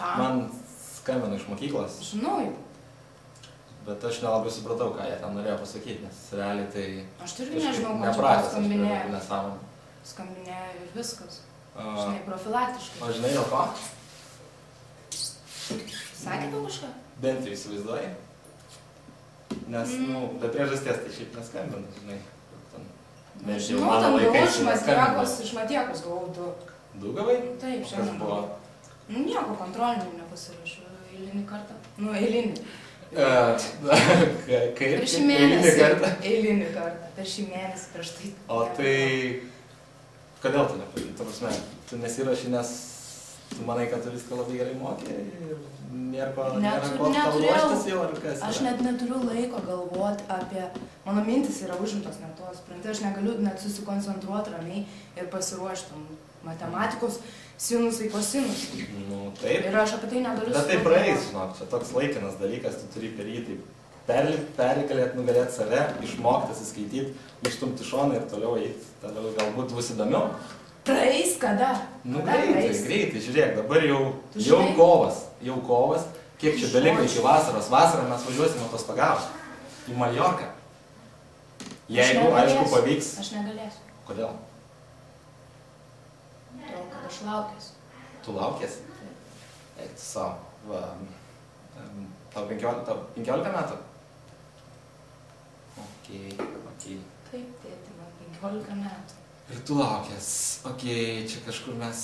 Ką? Man skambino iš mokyklos. Žinau jau. Bet aš nelabai supratau, ką jie ten norėjo pasakyti, nes realiai tai... Aš irgi nežinau, ko čia nepratęs skambinėjo. Nesąmonė. Skambinėjo ir viskas. Žinai, profilaktiškai. O žinai dėl ko? Sakė tau kažką? Bent jau įsivaizduoji. Nes, be priežasties tai šiaip neskambina, žinai. Žinau, ten gavau iš Matiekos gavau 2. 2 gavai? Taip, Kas buvo? Nu, nieko, kontrolinių nepasirašiau. Eilinį kartą. Nu, eilinį. Kaip? Per šį mėnesį. Eilinį kartą. Per šį mėnesį prieš tai. O tai... Kodėl tu nepadarai? Ta prasme, tu nesiraši, nes tu manai, kad tu viską labai gerai mokė ir nėra ko tau ruoštis jau ar kas? Aš net neturiu laiko galvoti apie... Mano mintis yra užimtos net tos. Aš negaliu net susikoncentruoti ramiai ir pasiruošti matematikos sinusai kosinusai. Nu, taip. Ir aš apie tai negaliu. Bet tai praeis, žinok, čia toks laikinas dalykas, tu turi per jį taip pergalėti, nugalėti save, išmokti, atsiskaityti, išstumti šoną ir toliau eiti. Toliau galbūt bus įdomiau. Praeis kada? Nu greitai, žiūrėk, dabar jau kovas, kiek čia beliko iki vasaros. Vasarą mes važiuosime atostogauti į Maljorką. Jeigu, aišku, pavyks. Aš negalėsiu. Kodėl? Todėl, kad aš laukiuosi. Tu laukiesi? Taip. Eik tu savo. Tau 15 metų? Okei. Taip, tėti, man 15 metų. Ir tu laukies. Okei, čia kažkur mes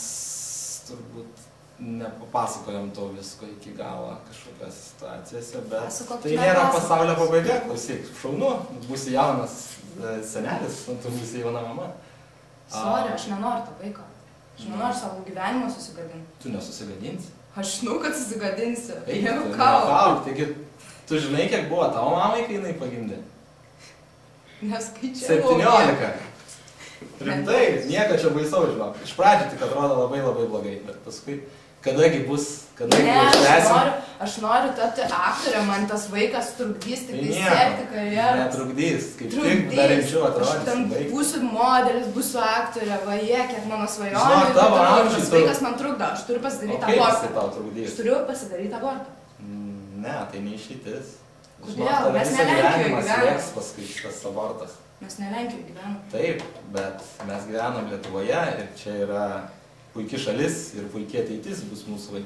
turbūt nepapasakojom to visko iki galo kažkokios situacijose, bet tai nėra pasaulio pabaiga, klausyk, šaunu, būsi jaunas senelis, tu būsi jauna mama. Sorry, aš nenoriu to vaiko. Aš nenoriu savo gyvenimą susigadinti. Tu nesusigadinsi? Aš žinau, kad susigadinsiu. Jau kau. Taigi, tu žinai, kiek buvo tavo mamai, kai jinai pagimdė? Neskaičiavau. 17. Rimtai, nieko čia baisau, žinok. Iš pradžių tik atrodo labai labai blogai, bet paskui, kadagi bus, aš noriu tapti aktorė, man tas vaikas trukdys tik tai siekti karjeros. Netrukdys, kaip tik dar rimčiau atrodys. Aš ten būsiu modelis, būsiu aktorė, vaje, kiek mano svajonių. Žinok, tavo amžius. Tas vaikas man trukdo, aš turiu pasidaryti abortą. O kaip jisai tau trukdys? Aš turiu pasidaryti abortą. Ne, tai neišeitis. Kodėl? Mes ne Lenkijoje gyvenam. Paskui šitas abortas. Mes ne Lenkijoje gyvenam. Taip, bet mes gyvenam Lietuvoje ir čia yra puiki šalis ir puikiai ateitis bus mūsų vaikų.